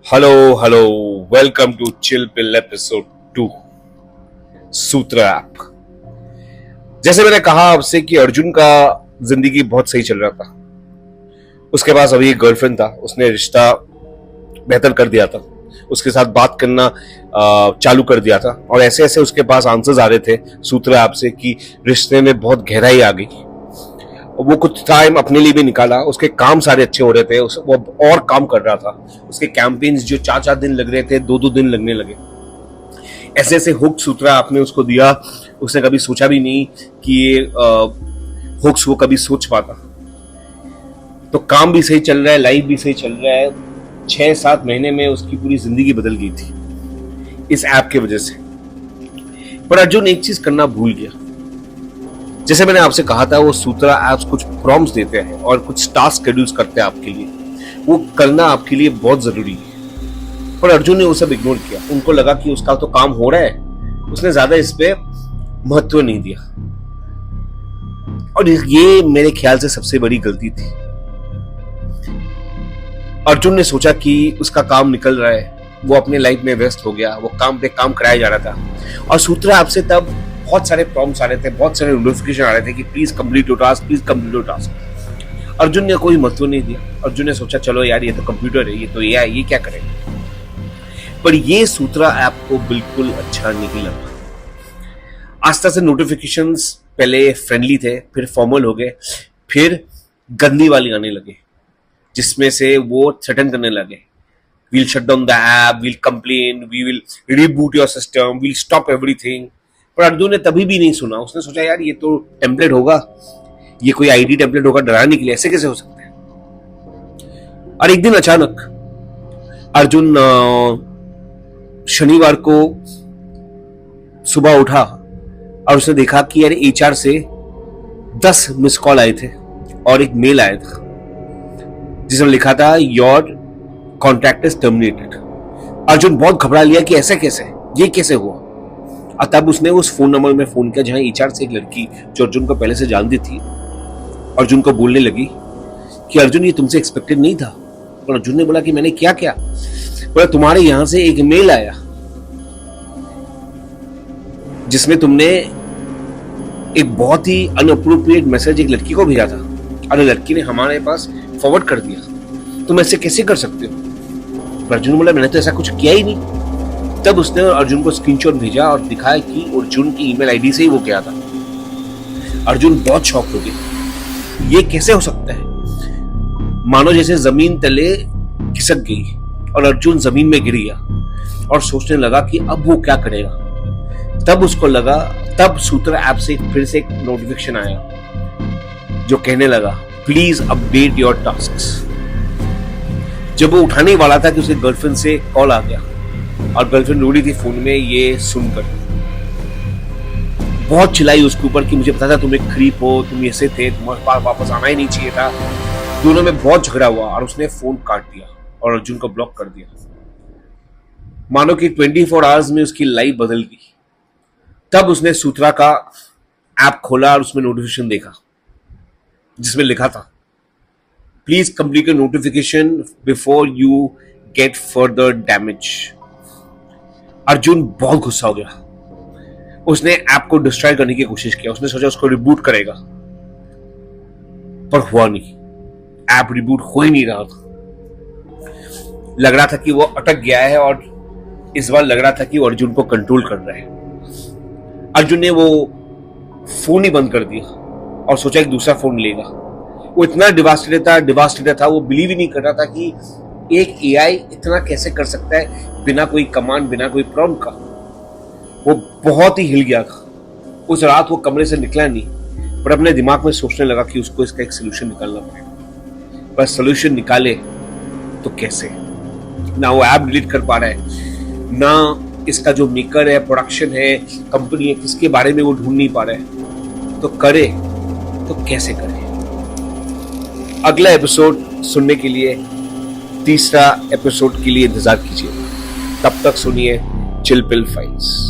Hello welcome to Chill Pill episode 2 Sutra app. जैसे मैंने कहा आपसे कि अर्जुन का जिंदगी बहुत सही चल रहा था। उसके पास अभी एक गर्लफ्रेंड था, उसने रिश्ता बेहतर कर दिया था, उसके साथ बात करना चालू कर दिया था और ऐसे ऐसे उसके पास आंसर्स आ रहे थे सूत्र ऐप से कि रिश्ते में बहुत गहराई आ गई। वो कुछ टाइम अपने लिए भी निकाला, उसके काम सारे अच्छे हो रहे थे, वो और काम कर रहा था। उसके कैंपेन्स जो 4-4 दिन लग रहे थे 2-2 दिन लगने लगे। ऐसे ऐसे हुक्स सूत्रा आपने उसको दिया, उसने कभी सोचा भी नहीं कि ये हुक्स वो कभी सोच पाता। तो काम भी सही चल रहा है, लाइफ भी सही चल रहा है। 6-7 महीने में उसकी पूरी जिंदगी बदल गई थी इस ऐप की वजह से। पर अर्जुन एक चीज करना भूल गया। जैसे मैंने आपसे कहा था, वो सूत्रा ऐप्स कुछ प्रॉम्प्ट्स देते हैं और कुछ टास्क शेड्यूल्स करते हैं आपके लिए। वो करना आपके लिए बहुत जरूरी है, पर अर्जुन ने वो सब इग्नोर किया। उनको लगा कि उसका तो काम हो रहा है, उसने ज्यादा इस पे महत्व नहीं दिया और ये मेरे ख्याल से सबसे बड़ी गलती थी। अर्जुन ने सोचा कि उसका काम निकल रहा है, वो अपने लाइफ में व्यस्त हो गया, वो काम पे काम कराया जा रहा था और सूत्रा ऐप से तब बहुत सारे प्रॉम्प्ट्स आ रहे थे, बहुत सारे नोटिफिकेशन आ रहे थे कि please complete your task, please complete your task. Arjun ने कोई महत्व नहीं दिया। अर्जुन ने सोचा चलो यार, ये तो कंप्यूटर है, ये तो एआई, ये क्या करेगा। पर ये सूत्रा ऐप को बिल्कुल अच्छा नहीं लगा। आस्ते से नोटिफिकेशंस पहले फ्रेंडली थे, फिर फॉर्मल हो गए, फिर गंदी वाली आने लगे, जिसमें से वो थ्रेटन करने लगे, we'll shut down the app, we'll complain, we will reboot your system, we'll stop everything। पर अर्जुन ने तभी भी नहीं सुना। उसने सोचा यार ये तो टेम्पलेट होगा, ये कोई आईडी टेम्पलेट होगा डराने के लिए, ऐसे कैसे हो सकता है। और एक दिन अचानक अर्जुन शनिवार को सुबह उठा और उसने देखा कि यार एचआर से 10 मिस कॉल आए थे और एक मेल आया था जिसमें लिखा था your contract is terminated. Arjun बहुत घबरा लिया कि ऐसे कैसे, ये कैसे हुआ। और तब उसने उस फोन नंबर में फोन किया जहां एचआर से एक लड़की जो अर्जुन को पहले से जानती थी, अर्जुन को बोलने लगी कि अर्जुन ये तुमसे एक्सपेक्टेड नहीं था। और अर्जुन ने बोला कि मैंने क्या क्या। बोला तुम्हारे यहां से एक मेल आया जिसमें तुमने एक बहुत ही अनअप्रोप्रिएट मैसेज एक लड़की को भेजा था और लड़की ने हमारे पास फॉरवर्ड कर दिया। तुम ऐसे कैसे कर सकते हो। अर्जुन ने बोला मैंने तो ऐसा कुछ किया ही नहीं। तब उसने अर्जुन को स्क्रीनशॉट भेजा और दिखाया कि अर्जुन की ईमेल आईडी से ही वो गया था। अर्जुन बहुत शॉक हो गया, ये कैसे हो सकता है। मानो जैसे जमीन तले खिसक गई और अर्जुन जमीन में गिर गया और सोचने लगा कि अब वो क्या करेगा। तब उसको लगा, तब सूत्र ऐप से फिर से एक नोटिफिकेशन आया जो कहने लगा प्लीज अपडेट योर टास्क्स। जब वो उठाने वाला था कि उसके गर्लफ्रेंड से कॉल आ गया और गर्लफ्रेंड रो रही थी फोन में। ये सुनकर बहुत चिल्लाई उसके ऊपर कि मुझे पता था तुम एक क्रीप हो, तुम ऐसे थे, तुम्हारे पास वापस आना ही नहीं चाहिए था। दोनों में बहुत झगड़ा हुआ और उसने फोन काट दिया और अर्जुन को ब्लॉक कर दिया। मानो कि 24 आवर्स में उसकी लाइफ बदल गई। तब उसने सूत्रा का ऐप खोला और उसमें नोटिफिकेशन देखा जिसमें लिखा था please complete your notification before you get further damage. Arjun बहुत गुस्सा हो गया। उसने ऐप को डिस्ट्रॉय करने की कोशिश किया। उसने सोचा उसको रिबूट करेगा, पर हुआ नहीं। ऐप रिबूट हो ही नहीं रहा था। लग रहा था कि वो अटक गया है और इस बार लग रहा था कि वो अर्जुन को कंट्रोल कर रहा है। अर्जुन ने वो फोन ही बंद कर दिया और सोचा एक दूसरा फोन लेगा। वो इतना डिवास्टेटेड था, वो बिलीव ही नहीं कर रहा था कि एक एआई इतना कैसे कर सकता है बिना कोई कमांड, बिना कोई प्रॉम्प्ट का। वो बहुत ही हिल गया था। उस रात वो कमरे से निकला नहीं, पर अपने दिमाग में सोचने लगा कि उसको इसका एक सोल्यूशन निकालना पड़ेगा। पर सोल्यूशन निकाले तो कैसे। ना वो ऐप डिलीट कर पा रहा है, ना इसका जो मेकर है, प्रोडक्शन है, कंपनी है, किसके बारे में वो ढूंढ नहीं पा रहा है। तो करे तो कैसे करे। अगला एपिसोड सुनने के लिए, तीसरा एपिसोड के लिए इंतजार कीजिए। तब तक सुनिए चिल पिल फाइल्स।